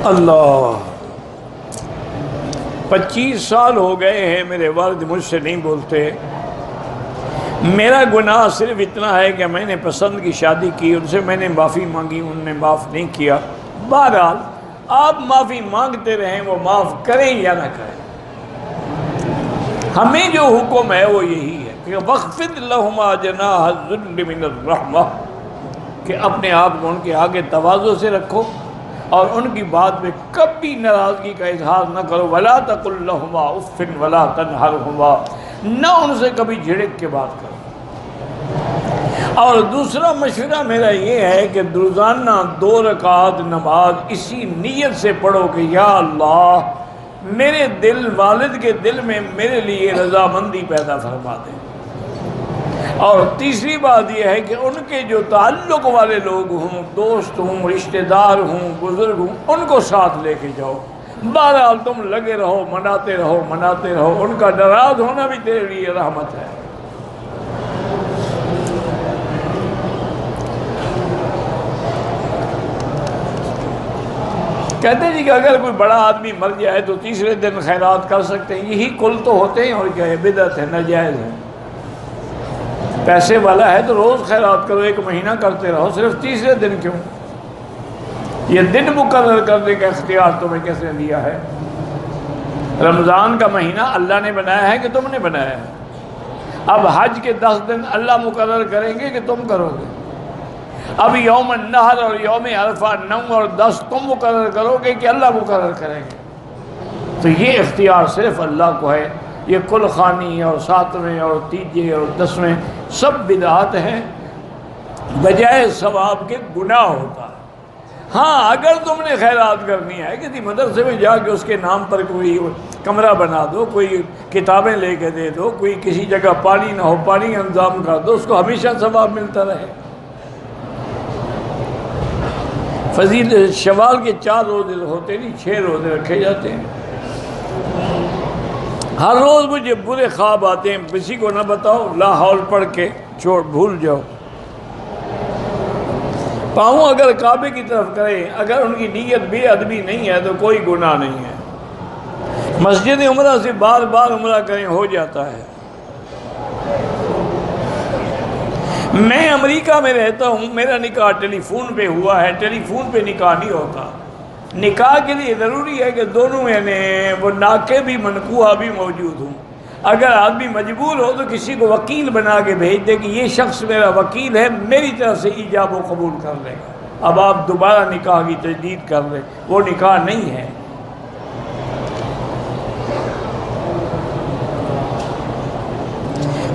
اللہ 25 سال ہو گئے ہیں میرے والد مجھ سے نہیں بولتے. میرا گناہ صرف اتنا ہے کہ میں نے پسند کی شادی کی، ان سے میں نے معافی مانگی، انہوں نے معاف نہیں کیا. بہرحال آپ معافی مانگتے رہیں، وہ معاف کریں یا نہ کریں. ہمیں جو حکم ہے وہ یہی ہے کہ وَاخْفِضْ لَهُمَا جَنَاحَ الذُّلِّ مِنَ الرَّحْمَةِ، کہ اپنے آپ کو ان کے آگے تواضع سے رکھو اور ان کی بات میں کبھی ناراضگی کا اظہار نہ کرو. وَلَا تَقُلْ لَهُمَا اُفٍّ وَلَا تَنْهَرْهُمَا، نہ ان سے کبھی جھڑک کے بات کرو. اور دوسرا مشورہ میرا یہ ہے کہ روزانہ 2 رکعت نماز اسی نیت سے پڑھو کہ یا اللہ میرے دل، والد کے دل میں میرے لیے رضامندی پیدا فرما دے. اور تیسری بات یہ ہے کہ ان کے جو تعلق والے لوگ ہوں، دوست ہوں، رشتہ دار ہوں، بزرگ ہوں، ان کو ساتھ لے کے جاؤ. بہرحال تم لگے رہو، مناتے رہو مناتے رہو. ان کا ناراض ہونا بھی تیرے لیے رحمت ہے. کہتے ہیں جی کہ اگر کوئی بڑا آدمی مر جائے تو تیسرے دن خیرات کر سکتے ہیں. یہی کل تو ہوتے ہیں، اور کیا ہے، بدعت ہے، ناجائز ہے. پیسے والا ہے تو روز خیرات کرو، 1 مہینہ کرتے رہو، صرف تیسرے دن کیوں؟ یہ دن مقرر کرنے کا اختیار تمہیں کس نے دیا ہے؟ رمضان کا مہینہ اللہ نے بنایا ہے کہ تم نے بنایا ہے؟ اب حج کے 10 دن اللہ مقرر کریں گے کہ تم کرو گے؟ اب یوم النحر اور یوم عرفہ 9 اور 10 تم مقرر کرو گے کہ اللہ مقرر کریں گے؟ تو یہ اختیار صرف اللہ کو ہے. یہ کل خوانی اور 7ویں اور 3 اور 10ویں سب بدعات ہیں، بجائے ثواب کے گناہ ہوتا ہے. ہاں اگر تم نے خیرات کرنی ہے، کسی مدرسے میں جا کے اس کے نام پر کوئی کمرہ بنا دو، کوئی کتابیں لے کے دے دو، کوئی کسی جگہ پانی نہ ہو پانی انتظام کر دو، اس کو ہمیشہ ثواب ملتا رہے. فضیلت شوال کے 4 روزے ہوتے نہیں، 6 روزے رکھے جاتے ہیں. ہر روز مجھے برے خواب آتے ہیں، کسی کو نہ بتاؤ، لا حول پڑھ کے چھوڑ بھول جاؤ. پاؤں اگر کعبے کی طرف کریں، اگر ان کی نیت بے ادبی نہیں ہے تو کوئی گناہ نہیں ہے. مسجد عمرہ سے بار بار عمرہ کریں، ہو جاتا ہے. میں امریکہ میں رہتا ہوں، میرا نکاح ٹیلی فون پہ ہوا ہے. ٹیلی فون پہ نکاح نہیں ہوتا. نکاح کے لیے ضروری ہے کہ دونوں یعنی وہ ناکے بھی منقوہ بھی موجود ہوں. اگر آدمی مجبور ہو تو کسی کو وکیل بنا کے بھیج دے کہ یہ شخص میرا وکیل ہے، میری طرف سے ایجاب و قبول کر لے گا. اب آپ دوبارہ نکاح کی تجدید کر لیں، وہ نکاح نہیں ہے.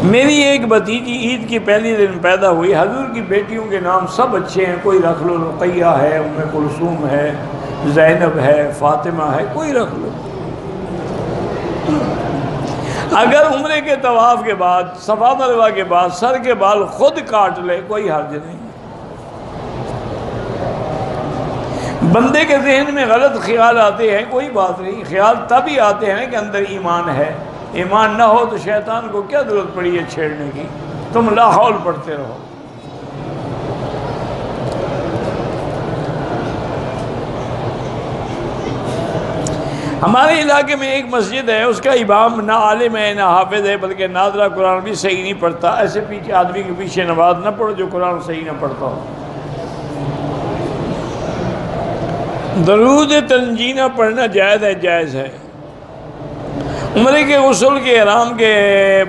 میری ایک بھتیجی عید کی پہلی دن پیدا ہوئی. حضور کی بیٹیوں کے نام سب اچھے ہیں، کوئی رکھ لو، رقیہ ہے، ام کلثوم ہے، زینب ہے، فاطمہ ہے، کوئی رکھ لو. اگر عمرے کے طواف کے بعد، صفا مروہ کے بعد سر کے بال خود کاٹ لے، کوئی حرج نہیں. بندے کے ذہن میں غلط خیال آتے ہیں، کوئی بات نہیں. خیال تبھی آتے ہیں کہ اندر ایمان ہے. ایمان نہ ہو تو شیطان کو کیا ضرورت پڑی ہے چھیڑنے کی؟ تم لا حول پڑھتے رہو. ہمارے علاقے میں ایک مسجد ہے، اس کا امام نہ عالم ہے نہ حافظ ہے، بلکہ نادرہ قرآن بھی صحیح نہیں پڑھتا. ایسے پیچھے آدمی کے پیچھے نماز نہ پڑھو جو قرآن صحیح نہ پڑھتا ہو. درود تنجینہ پڑھنا جائز ہے، جائز ہے. عمرے کے غسل کے احرام کے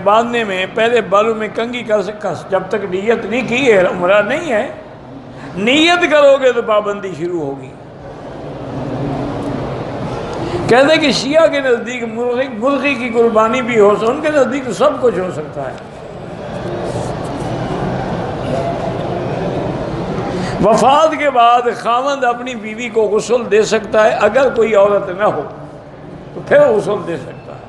باندھنے میں پہلے بالوں میں کنگھی کر سکتا، جب تک نیت نہیں کی ہے عمرہ نہیں ہے. نیت کرو گے تو پابندی شروع ہوگی. کہتے ہیں کہ شیعہ کے نزدیک مرغی کی قربانی بھی ہو سکتا، ان کے نزدیک تو سب کچھ ہو سکتا ہے. وفات کے بعد خاوند اپنی بیوی کو غسل دے سکتا ہے، اگر کوئی عورت نہ ہو تو پھر غسل دے سکتا ہے.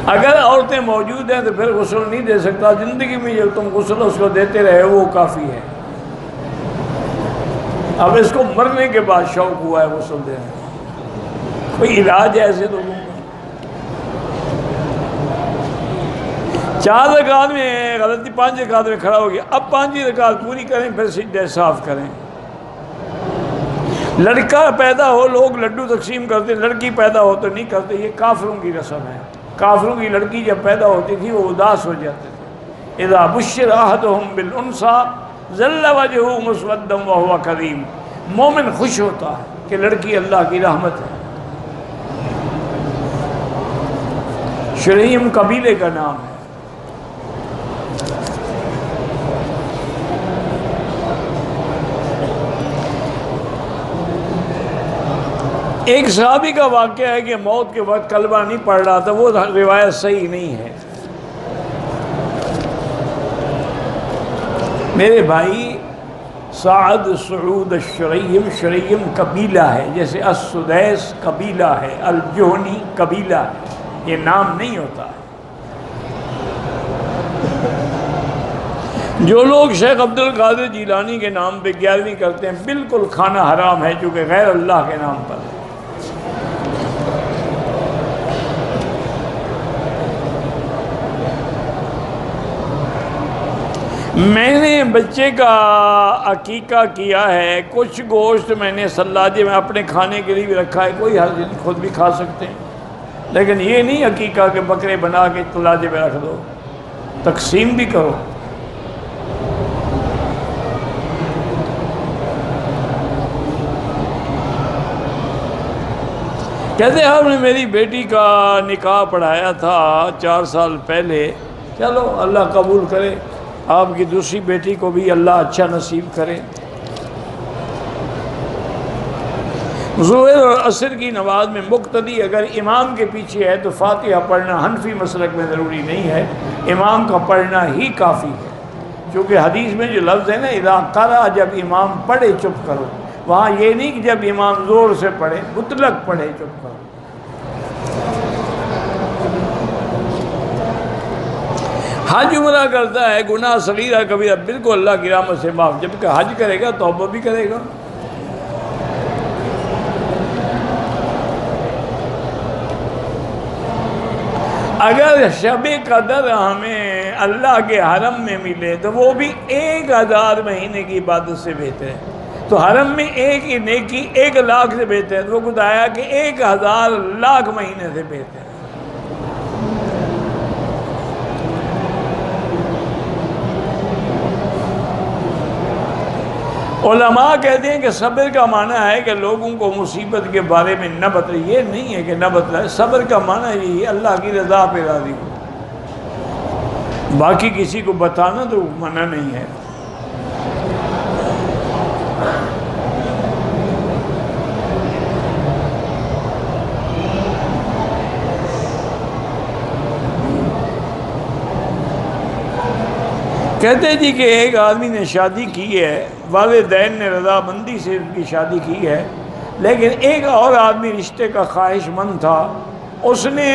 اگر عورتیں موجود ہیں تو پھر غسل نہیں دے سکتا. زندگی میں جو تم غسل اس کو دیتے رہے وہ کافی ہے. اب اس کو مرنے کے بعد شوق ہوا ہے غسل دینے کا. کوئی علاج ہے ایسے لوگوں کا؟ 4 رکعت میں غلطی 5 رکعت میں کھڑا ہو گیا، اب 5 رکعت پوری کریں، پھر سجدہ صاف کریں. لڑکا پیدا ہو لوگ لڈو تقسیم کرتے، لڑکی پیدا ہو تو نہیں کرتے، یہ کافروں کی رسم ہے۔ کافروں کی لڑکی جب پیدا ہوتی تھی وہ اداس ہو جاتے تھے۔ اذا بشر احدهم بالانثى ظل وجهه مسودا وهو كظيم۔ مومن خوش ہوتا ہے کہ لڑکی اللہ کی رحمت ہے۔ شریم قبیلے کا نام ہے۔ ایک صحابی کا واقعہ ہے کہ موت کے وقت کلمہ نہیں پڑھ رہا تھا، وہ روایت صحیح نہیں ہے۔ میرے بھائی، سعد، سعود، الشریم، شریم قبیلہ ہے، جیسے السدیس قبیلہ ہے، الجہنی قبیلہ ہے، یہ نام نہیں ہوتا ہے۔ جو لوگ شیخ عبد القادر جیلانی کے نام پہ گیارہویں کرتے ہیں، بالکل کھانا حرام ہے، چونکہ غیر اللہ کے نام پر ہے۔ میں نے بچے کا عقیقہ کیا ہے، کچھ گوشت میں نے سلاجے میں اپنے کھانے کے لیے بھی رکھا ہے، کوئی حرج نہیں، خود بھی کھا سکتے ہیں، لیکن یہ نہیں عقیقہ کہ بکرے بنا کے سلاجے میں رکھ دو، تقسیم بھی کرو۔ کہتے ہیں آپ نے میری بیٹی کا نکاح پڑھایا تھا 4 سال پہلے، چلو اللہ قبول کرے، آپ کی دوسری بیٹی کو بھی اللہ اچھا نصیب کرے۔ ظہر اور عصر کی نماز میں مقتدی اگر امام کے پیچھے ہے تو فاتحہ پڑھنا حنفی مسلک میں ضروری نہیں ہے، امام کا پڑھنا ہی کافی ہے، کیونکہ حدیث میں جو لفظ ہے نا اذا قرأ، جب امام پڑھے چپ کرو، وہاں یہ نہیں کہ جب امام زور سے پڑھے، مطلق پڑھے چپ کرو۔ حج عمرہ کرتا ہے، گناہ صغیرہ کبیرہ بالکل اللہ کی رحمت سے معاف، جب کہ حج کرے گا توبہ بھی کرے گا۔ اگر شب قدر ہمیں اللہ کے حرم میں ملے تو وہ بھی 1000 مہینے کی عبادت سے بہتر ہے، تو حرم میں ایک ہی نیکی 1 لاکھ سے بہتر ہے، تو وہ بتایا کہ 1000 لاکھ مہینے سے بہتر ہے۔ علماء کہتے ہیں کہ صبر کا معنی ہے کہ لوگوں کو مصیبت کے بارے میں نہ بتائے، یہ نہیں ہے کہ نہ بتائے، صبر کا معنی یہی ہے اللہ کی رضا پہ راضی ہو، باقی کسی کو بتانا تو منع نہیں ہے۔ کہتے جی کہ ایک آدمی نے شادی کی ہے، والدین نے رضامندی سے ان کی شادی کی ہے، لیکن ایک اور آدمی رشتے کا خواہش مند تھا، اس نے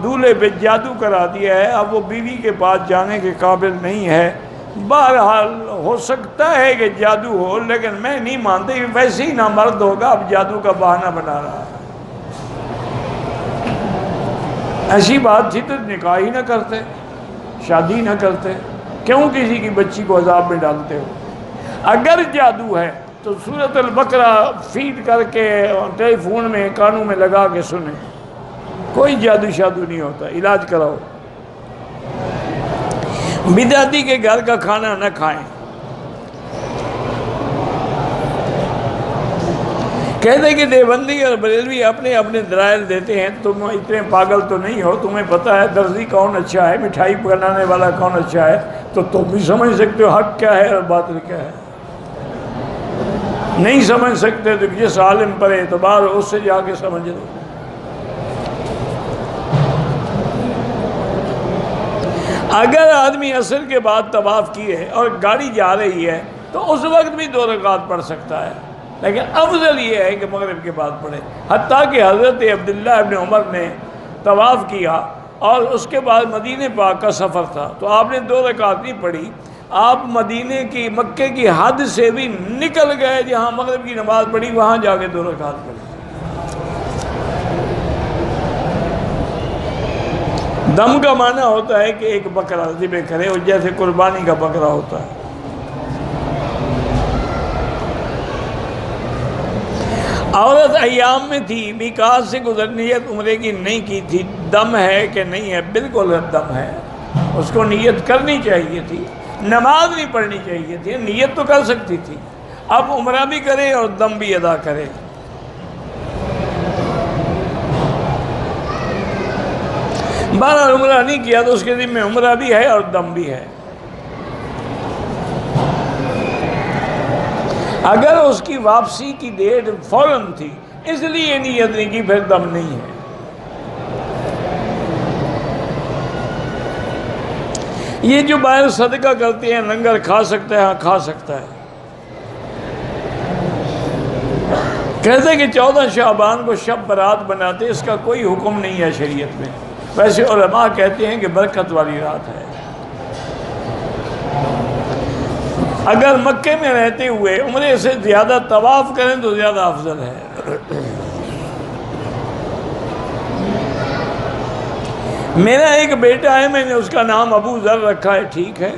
دولہے پہ جادو کرا دیا ہے، اب وہ بیوی کے پاس جانے کے قابل نہیں ہے۔ بہرحال ہو سکتا ہے کہ جادو ہو، لیکن میں نہیں مانتا، ویسے ہی نامرد ہوگا، اب جادو کا بہانہ بنا رہا ہے۔ ایسی بات تھی تو نکاح ہی نہ کرتے، شادی نہ کرتے، کیوں کسی کی بچی کو عذاب میں ڈالتے ہو؟ اگر جادو ہے تو سورۃ البقرہ فیڈ کر کے ٹیلی فون میں کانوں میں لگا کے سنیں، کوئی جادو شادو نہیں ہوتا، علاج کراؤ۔ بدعتی کے گھر کا کھانا نہ کھائیں۔ کہتے کہ دیوبندی اور بریلوی اپنے اپنے دلائل دیتے ہیں، تم اتنے پاگل تو نہیں ہو، تمہیں پتہ ہے درزی کون اچھا ہے، مٹھائی بنانے والا کون اچھا ہے، تو تم بھی سمجھ سکتے ہو حق کیا ہے اور باطل کیا ہے۔ نہیں سمجھ سکتے تو جس عالم پر اعتبار ہو اس سے جا کے سمجھ لو۔ اگر آدمی عصر کے بعد طواف کیے اور گاڑی جا رہی ہے تو اس وقت بھی 2 رکعت پڑھ سکتا ہے، لیکن افضل یہ ہے کہ مغرب کے بعد پڑھے۔ حتیٰ کہ حضرت عبداللہ ابن عمر نے طواف کیا اور اس کے بعد مدینہ پاک کا سفر تھا، تو آپ نے 2 رکعت نہیں پڑھی، آپ مدینے کی مکے کی حد سے بھی نکل گئے، جہاں مغرب کی نماز پڑھی وہاں جا کے 2 رکعت پڑھی۔ دم کا معنی ہوتا ہے کہ ایک بکرا ذبح کرے، اور جیسے قربانی کا بکرا ہوتا ہے۔ عورت ایام میں تھی، میقات سے نیت عمرے کی نہیں کی تھی، دم ہے کہ نہیں ہے؟ بالکل دم ہے، اس کو نیت کرنی چاہیے تھی، نماز نہیں پڑھنی چاہیے تھی، نیت تو کر سکتی تھی، اب عمرہ بھی کرے اور دم بھی ادا کرے۔ بہرحال عمرہ نہیں کیا تو اس کے ذمہ عمرہ بھی ہے اور دم بھی ہے۔ اگر اس کی واپسی کی ڈیٹ فوراً تھی اس لیے نیت نہیں کی، پھر دم نہیں ہے۔ یہ جو باہر صدقہ کرتے ہیں لنگر کھا سکتا ہے؟ ہاں کھا سکتا ہے۔ کہتے ہیں کہ 14 شعبان کو شب برات بناتے، اس کا کوئی حکم نہیں ہے شریعت میں، ویسے علماء کہتے ہیں کہ برکت والی رات ہے۔ اگر مکے میں رہتے ہوئے عمرے سے زیادہ طواف کریں تو زیادہ افضل ہے۔ میرا ایک بیٹا ہے، میں نے اس کا نام ابو ذر رکھا ہے، ٹھیک ہے،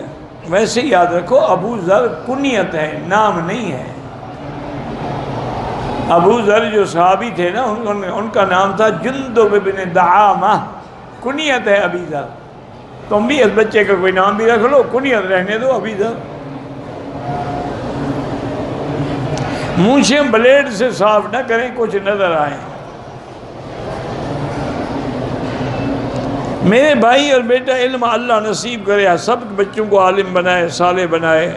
ویسے یاد رکھو ابو ذر کنیت ہے، نام نہیں ہے۔ ابو ذر جو صحابی تھے نا، ان کا نام تھا جندب بن دعامہ، کنیت ہے ابی ذر۔ تم بھی اس بچے کا کوئی نام بھی رکھ لو، کنیت رہنے دو ابی ذر۔ مونچھیں بلیڈ سے صاف نہ کریں، کچھ نظر آئیں۔ میرے بھائی اور بیٹا، علم اللہ نصیب کرے، سب بچوں کو عالم بنائے، صالح بنائے۔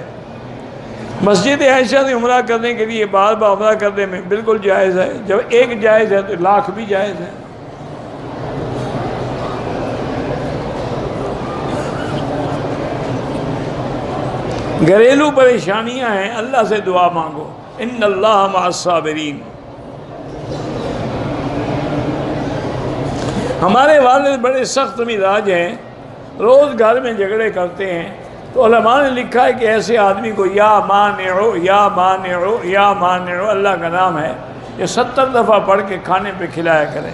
مسجد عائشہ سے عمرہ کرنے کے لیے بار بار عمرہ کرنے میں بالکل جائز ہے، جب ایک جائز ہے تو لاکھ بھی جائز ہے۔ گھریلو پریشانیاں ہیں، اللہ سے دعا مانگو، ان اللہ مع الصابرین۔ ہمارے والد بڑے سخت مزاج ہیں، روز گھر میں جھگڑے کرتے ہیں، تو علماء نے لکھا ہے کہ ایسے آدمی کو یا مانعو یا مانعو یا مانعو، اللہ کا نام ہے، یہ 70 دفعہ پڑھ کے کھانے پہ کھلایا کریں۔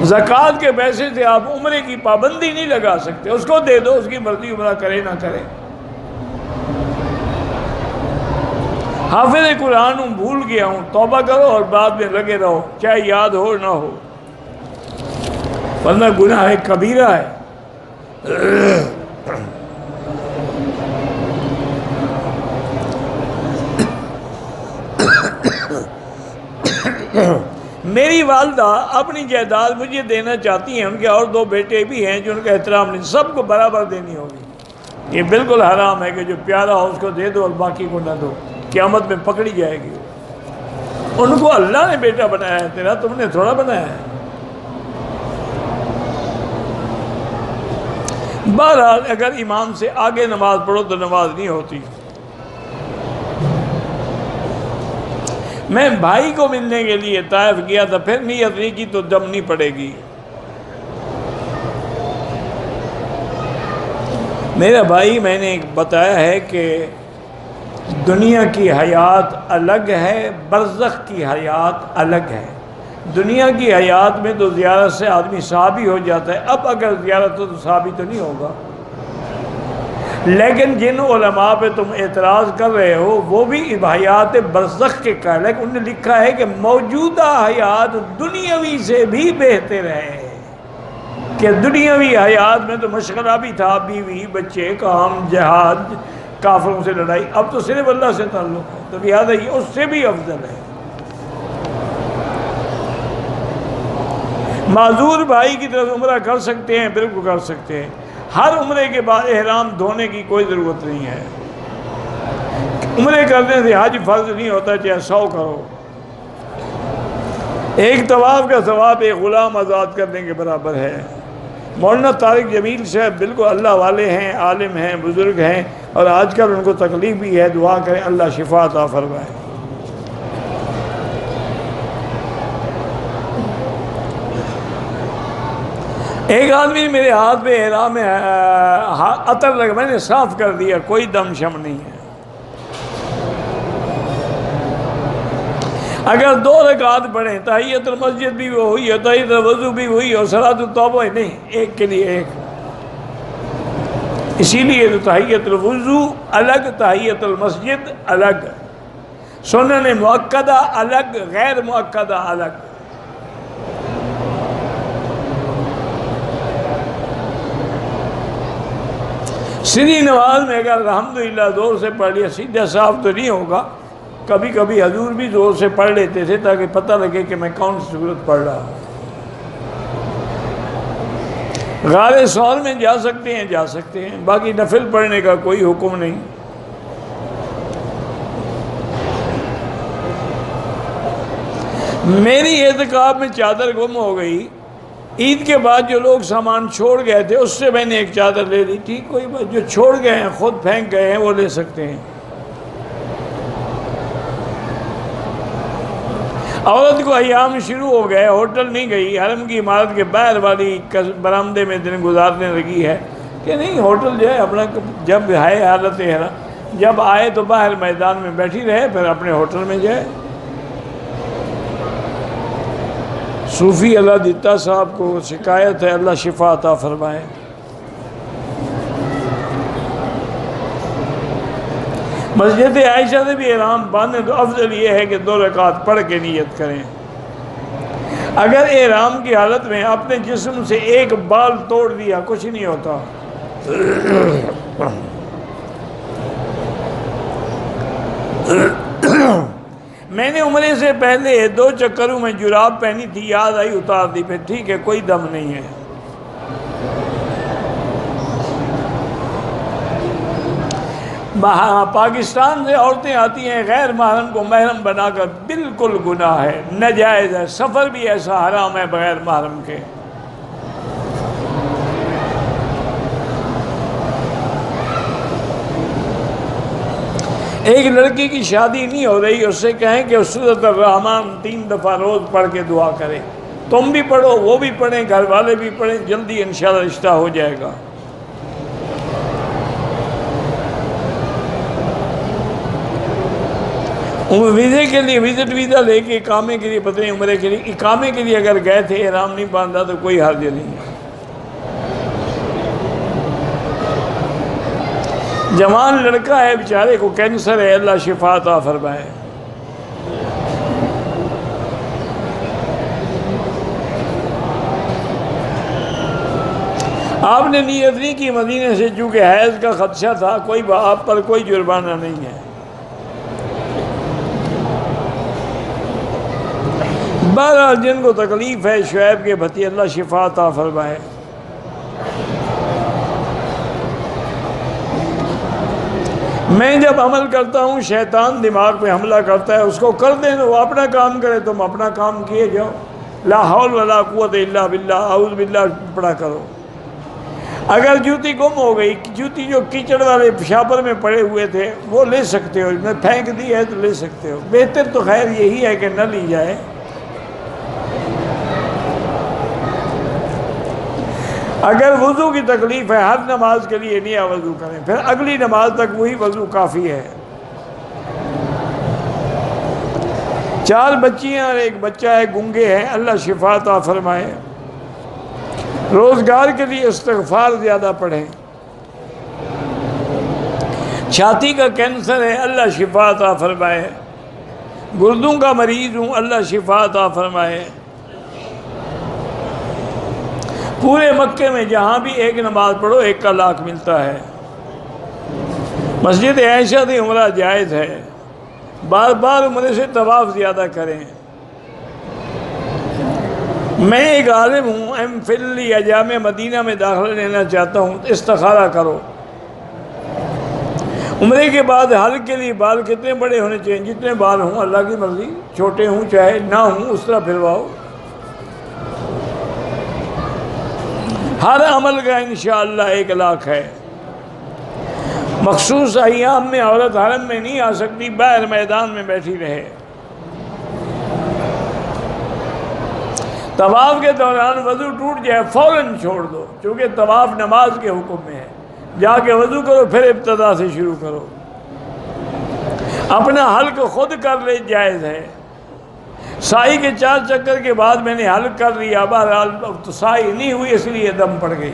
زکوٰۃ کے پیسے سے آپ عمرے کی پابندی نہیں لگا سکتے، اس کو دے دو، اس کی مرضی عمرہ کرے نہ کرے۔ حافظ قرآن ہوں، بھول گیا ہوں، توبہ کرو اور بعد میں لگے رہو، چاہے یاد ہو نہ ہو، ورنہ گناہ کبیرہ ہے۔ میری والدہ اپنی جائیداد مجھے دینا چاہتی ہیں، ان کے اور 2 بیٹے بھی ہیں جو ان کا احترام نہیں، سب کو برابر دینی ہوگی۔ یہ بالکل حرام ہے کہ جو پیارا ہو اس کو دے دو اور باقی کو نہ دو، قیامت میں پکڑی جائے گی۔ ان کو اللہ نے بیٹا بنایا ہے، تیرا تم نے تھوڑا بنایا ہے۔ بہرحال اگر امام سے آگے نماز پڑھو تو نماز نہیں ہوتی۔ میں بھائی کو ملنے کے لیے طائف گیا تھا، پھر نیت نہیں کی تو دم نہیں پڑے گی۔ میرا بھائی، میں نے بتایا ہے کہ دنیا کی حیات الگ ہے، برزخ کی حیات الگ ہے۔ دنیا کی حیات میں تو زیارت سے آدمی صحابی ہو جاتا ہے، اب اگر زیارت ہو تو صحابی تو نہیں ہوگا۔ لیکن جن علماء پہ تم اعتراض کر رہے ہو وہ بھی حیات برزخ کے قائل ہے، انہوں نے لکھا ہے کہ موجودہ حیات دنیاوی سے بھی بہتر ہے، کہ دنیاوی حیات میں تو مشغلہ بھی تھا، بیوی بچے، کام، جہاد، کافروں سے لڑائی، اب تو صرف اللہ سے تعلق ہے، تو لہٰذا یہ اس سے بھی افضل ہے۔ معذور بھائی کی طرف عمرہ کر سکتے ہیں، بالکل کر سکتے ہیں۔ ہر عمرے کے بعد احرام دھونے کی کوئی ضرورت نہیں ہے۔ عمرے کرنے سے حج فرض نہیں ہوتا، چاہے 100 کرو۔ ایک طواف کا ثواب ایک غلام آزاد کرنے کے برابر ہے۔ مولانا طارق جمیل صاحب بالکل اللہ والے ہیں، عالم ہیں، بزرگ ہیں، اور آج کل ان کو تکلیف بھی ہے، دعا کریں اللہ شفا عطا فرمائے۔ ایک آدمی میرے ہاتھ پہ احرام میں عطر لگا، میں نے صاف کر دیا، کوئی دم شم نہیں ہے۔ اگر 2 رکعت پڑھیں، تحیۃ المسجد بھی ہوئی ہے، تحیۃ الوضو بھی ہوئی اور صلاۃ التوبہ نہیں، ایک کے لیے ایک۔ اسی لیے تو تحیۃ الوضو الگ، تحیۃ المسجد الگ۔ سنن مؤکدہ الگ، غیر مؤکدہ الگ۔ سری نماز میں اگر الحمدللہ زور سے پڑھ لیا، سیدھا صاف تو نہیں ہوگا، کبھی کبھی حضور بھی زور سے پڑھ لیتے تھے تاکہ پتہ لگے کہ میں کون سی صورت پڑھ رہا ہوں۔ غار ثور میں جا سکتے ہیں، جا سکتے ہیں، باقی نفل پڑھنے کا کوئی حکم نہیں۔ میری اعتکاف میں چادر گم ہو گئی، عید کے بعد جو لوگ سامان چھوڑ گئے تھے اس سے میں نے ایک چادر لے لی، ٹھیک، کوئی بات، جو چھوڑ گئے ہیں خود پھینک گئے ہیں وہ لے سکتے ہیں۔ عورت کو ایام شروع ہو گئے، ہوٹل نہیں گئی، حرم کی عمارت کے باہر والی برآمدے میں دن گزارنے لگی ہے کہ نہیں، ہوٹل جو ہے اپنا جب ہے حالت احرام، جب آئے تو باہر میدان میں بیٹھی رہے، پھر اپنے ہوٹل میں جائے۔ صوفی اللہ دیتا صاحب کو شکایت ہے، اللہ شفا عطا فرمائے۔ مسجد عائشہ سے بھی احرام باندھیں تو افضل یہ ہے کہ 2 رکعت پڑھ کے نیت کریں۔ اگر احرام کی حالت میں اپنے جسم سے ایک بال توڑ دیا کچھ نہیں ہوتا۔ میں نے عمرے سے پہلے 2 چکروں میں جراب پہنی تھی، یاد آئی اتار دی، پھر ٹھیک ہے، کوئی دم نہیں ہے۔ پاکستان سے عورتیں آتی ہیں، غیر محرم کو محرم بنا کر، بالکل گناہ ہے، ناجائز ہے، سفر بھی ایسا حرام ہے بغیر محرم کے۔ ایک لڑکی کی شادی نہیں ہو رہی، اس سے کہیں کہ سورۃ الرحمن 3 دفعہ روز پڑھ کے دعا کرے، تم بھی پڑھو، وہ بھی پڑھیں، گھر والے بھی پڑھیں، جلدی انشاءاللہ رشتہ ہو جائے گا۔ ویزے کے لیے وزٹ ویزا لے کے اقامے کے لیے، پتہ نہیں عمرے کے لیے، اقامے کے لیے اگر گئے تھے احرام نہیں باندھا تو کوئی حرج نہیں ہے۔ جوان لڑکا ہے بیچارے کو کینسر ہے، اللہ شفا عطا فرمائے۔ آپ نے نیت نہیں کی مدینے سے، چونکہ حیض کا خدشہ تھا، کوئی آپ پر کوئی جرمانہ نہیں ہے۔ بہرحال جن کو تکلیف ہے، شعیب کے بھتی، اللہ شفا عطا فرمائے۔ میں جب عمل کرتا ہوں شیطان دماغ پہ حملہ کرتا ہے، اس کو کر دیں، وہ اپنا کام کرے، تم اپنا کام کیے جاؤ، لا حول ولا قوت الا باللہ، اعوذ باللہ پڑھا کرو۔ اگر جوتی گم ہو گئی، جوتی جو کیچڑ والے پشاور میں پڑے ہوئے تھے وہ لے سکتے ہو، میں پھینک دی ہے تو لے سکتے ہو، بہتر تو خیر یہی ہے کہ نہ لی جائے۔ اگر وضو کی تکلیف ہے، ہر نماز کے لیے نیا وضو کریں، پھر اگلی نماز تک وہی وضو کافی ہے۔ 4 بچیاں اور 1 بچہ ہے، گنگے ہیں، اللہ شفا عطا فرمائے۔ روزگار کے لیے استغفار زیادہ پڑھیں۔ چھاتی کا کینسر ہے، اللہ شفا عطا فرمائے۔ گردوں کا مریض ہوں، اللہ شفا عطا فرمائے۔ پورے مکے میں جہاں بھی 1 نماز پڑھو 1 کا لاکھ ملتا ہے۔ مسجد عائشہ سے عمرہ جائز ہے، بار بار عمرے سے طواف زیادہ کریں۔ میں ایک عالم ہوں، ایم فل یا جامع مدینہ میں داخلہ لینا چاہتا ہوں، استخارہ کرو۔ عمرے کے بعد حل کے لیے بال کتنے بڑے ہونے چاہیے؟ جتنے بال ہوں، اللہ کی مرضی، چھوٹے ہوں چاہے نہ ہوں، اس طرح پھرواؤ۔ ہر عمل کا انشاءاللہ 1 لاکھ ہے۔ مخصوص ایام میں عورت حرم میں نہیں آ سکتی، باہر میدان میں بیٹھی رہے۔ طواف کے دوران وضو ٹوٹ جائے فوراً چھوڑ دو، چونکہ طواف نماز کے حکم میں ہے، جا کے وضو کرو، پھر ابتدا سے شروع کرو۔ اپنا حلق خود کر لے، جائز ہے۔ سائی کے 4 چکر کے بعد میں نے حلق کر لیا، بہرحال تو سائی نہیں ہوئی، اس لیے دم پڑ گئی۔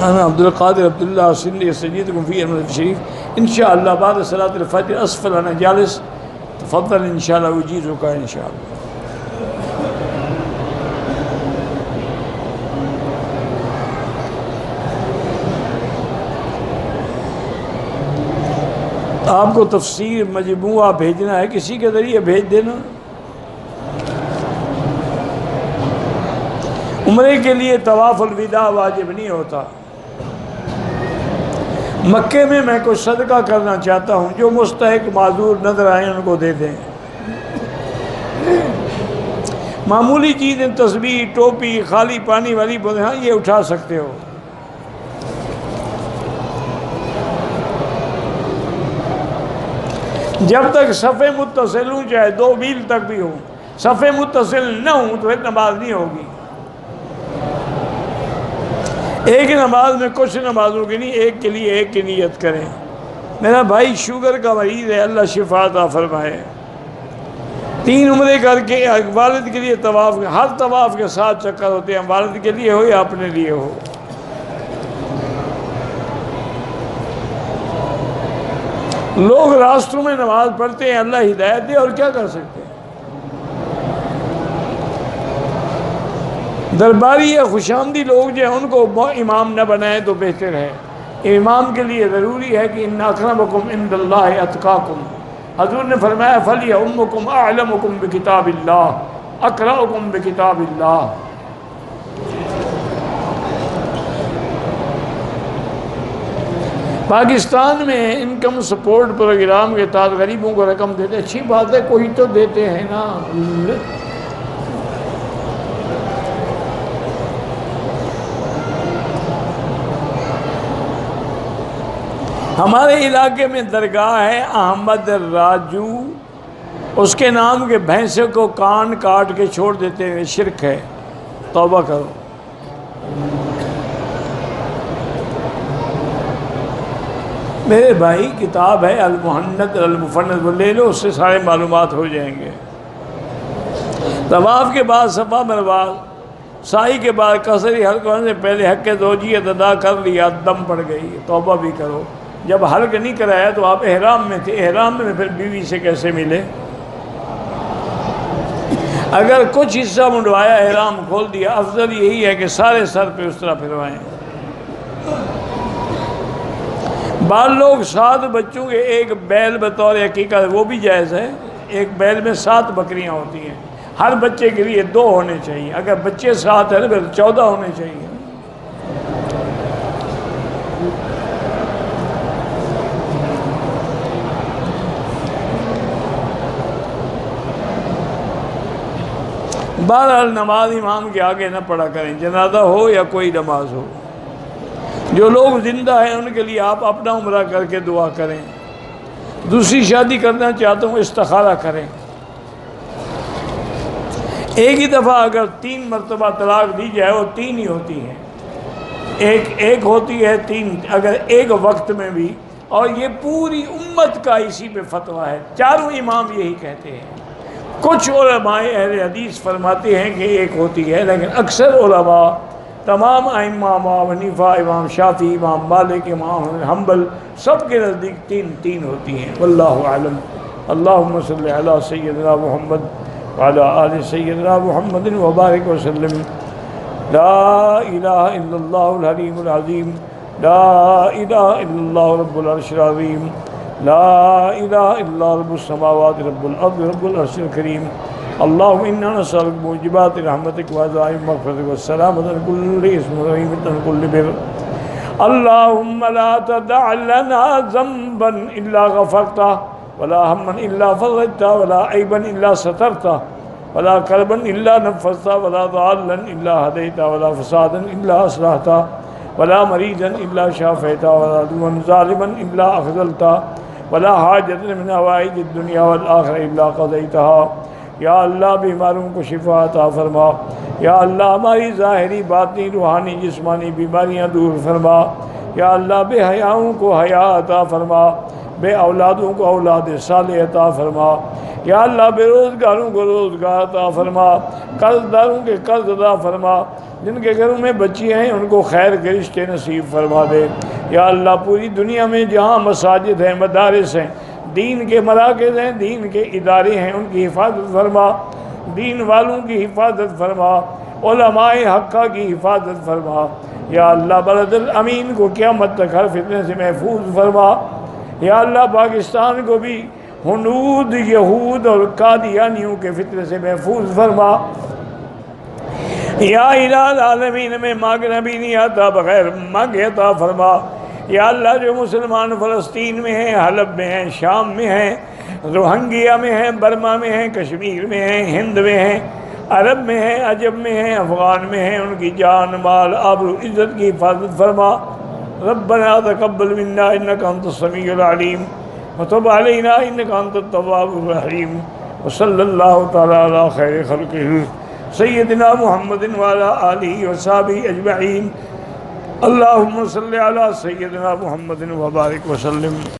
انا عبد القادر عبداللہ سندھی سجیدکم فی احمد شریف انشاءاللہ بعد صلاۃ الفجر اسفل انا جالس تفضل انشاءاللہ اجیزک انشاءاللہ. آپ کو تفسیر مجموعہ بھیجنا ہے، کسی کے ذریعے بھیج دینا. عمرے کے لیے طواف الوداع واجب نہیں ہوتا. مکے میں کچھ صدقہ کرنا چاہتا ہوں، جو مستحق معذور نظر آئیں ان کو دے دیں. معمولی چیزیں تسبیح، ٹوپی، خالی پانی والی بوتل، ہاں یہ اٹھا سکتے ہو. جب تک صفیں متصل ہوں، چاہے 2 میل تک بھی ہوں، صفیں متصل نہ ہوں تو پھر نماز نہیں ہوگی. ایک نماز میں کچھ نمازوں کی نہیں، ایک کے لیے ایک کی نیت کریں. میرا بھائی شوگر کا مریض ہے، اللہ شفا عطا فرمائے. 3 عمرے کر کے والد کے لیے طواف، ہر طواف کے 7 چکر ہوتے ہیں، والد کے لیے ہو یا اپنے لیے ہو. لوگ راستوں میں نماز پڑھتے ہیں، اللہ ہدایت دے، اور کیا کر سکتے ہیں. درباری یا خوشامدی لوگ جو ہیں ان کو امام نہ بنائیں تو بہتر ہے. امام کے لیے ضروری ہے کہ ان اکرمکم عند اللہ اتقاکم. حضور نے فرمایا فلیؤمکم اعلمکم بکتاب اللہ اقرأکم بکتاب اللہ. پاکستان میں انکم سپورٹ پروگرام کے تحت غریبوں کو رقم دیتے، اچھی بات ہے، کوئی تو دیتے ہیں نا. ہمارے علاقے میں درگاہ ہے احمد راجو، اس کے نام کے بھینسوں کو کان کاٹ کے چھوڑ دیتے ہیں، شرک ہے، توبہ کرو. میرے بھائی کتاب ہے المحنت المفند، وہ لے لو، اس سے سارے معلومات ہو جائیں گے. طواف کے بعد صفا مروا، سائی کے بعد قصری حلق ہونے سے پہلے حق زوجیت ادا کر لیا، دم پڑ گئی، توبہ بھی کرو. جب حلق نہیں کرایا تو آپ احرام میں تھے، احرام میں پھر بیوی سے کیسے ملے؟ اگر کچھ حصہ منڈوایا، احرام کھول دیا، افضل یہی ہے کہ سارے سر پہ اس طرح پھروائیں. بعض لوگ 7 بچوں کے ایک بیل بطور عقیقہ، وہ بھی جائز ہے. ایک بیل میں 7 بکریاں ہوتی ہیں، ہر بچے کے لیے 2 ہونے چاہیے. اگر بچے 7 ہیں پھر 14 ہونے چاہیے. بہرحال نماز امام کے آگے نہ پڑھا کریں، جنازہ ہو یا کوئی نماز ہو. جو لوگ زندہ ہیں ان کے لیے آپ اپنا عمرہ کر کے دعا کریں. دوسری شادی کرنا چاہتا ہوں، استخارہ کریں. ایک ہی دفعہ اگر 3 مرتبہ طلاق دی جائے، وہ 3 ہی ہوتی ہیں. ایک ہوتی ہے 3 اگر ایک وقت میں بھی. اور یہ پوری امت کا اسی پہ فتویٰ ہے، چاروں امام یہی کہتے ہیں. کچھ علماء اہل حدیث فرماتے ہیں کہ ایک ہوتی ہے، لیکن اکثر علماء، تمام ائمہ، امام حنیفہ، امام شافعی، امام مالک، امام حنبل، سب کے نزدیک 3 ہوتی ہیں. واللہ اعلم. اللہم صلی علی سیدنا محمد وعلی آل سیدنا محمد وبارک وسلم. لا الہ الا اللہ الحلیم العظیم، لا الہ الا اللہ رب العرش العظیم، لا الہ الا رب السماوات رب الارض رب العرش الکریم. اللہم انا نسألک موجبات رحمتک وعزائم مغفرتک والسلامۃ من کل اسم وغنیمۃ من کل بر. اللہم لا تدع لنا ذنبا الا غفرتہ، ولا ہما الا فرجتہ، ولا عیبا الا سترتہ، ولا کربا الا نفذتہ، ولا ضالا الا ہدیتہ، ولا فسادا الا اصلحتہ، ولا مریضا الا شافیتہ، ولا عدوا ظالما الا اخذلتہ، ولا حاجت من حوائج الدنیا والآخرہ الا قضیتہا. یا اللہ بیماروں کو شفا عطا فرما. یا اللہ ہماری ظاہری، باطنی، روحانی، جسمانی بیماریاں دور فرما. یا اللہ بے حیاؤں کو حیا عطا فرما، بے اولادوں کو اولاد صالح عطا فرما. یا اللہ بے روزگاروں کو روزگار عطا فرما، قرض داروں کے قرض عطا فرما، جن کے گھروں میں بچیاں ہیں ان کو خیر کے رشتے نصیب فرما دے۔ یا اللہ پوری دنیا میں جہاں مساجد ہیں، مدارس ہیں، دین کے مراکز ہیں، دین کے ادارے ہیں، ان کی حفاظت فرما، دین والوں کی حفاظت فرما، علماء حقہ کی حفاظت فرما۔ یا اللہ بلد الامین کو قیامت تک ہر فتنے سے محفوظ فرما۔ یا اللہ پاکستان کو بھی ہنود، یہود اور قادیانیوں کے فتنے سے محفوظ فرما۔ یا الہ العالمین میں مانگ نبی نہیں آتا بغیر مانگے عطا فرما۔ یا اللہ جو مسلمان فلسطین میں ہیں، حلب میں ہیں، شام میں ہیں، روہنگیا میں ہیں، برما میں ہیں، کشمیر میں ہیں، ہند میں ہیں، عرب میں ہیں، عجم میں ہیں، افغان میں ہیں، ان کی جان مال آبرو عزت کی حفاظت فرما۔ ربنا تقبل منا انک انت السمیع العلیم وتب علینا انک انت التواب الرحیم وصلی اللہ تعالی علی خیر خلقہ سیدنا محمد وعلی آلہ وصحبہ اجمعین۔ اللہم صلی علی سیدنا محمد وبارک وسلم۔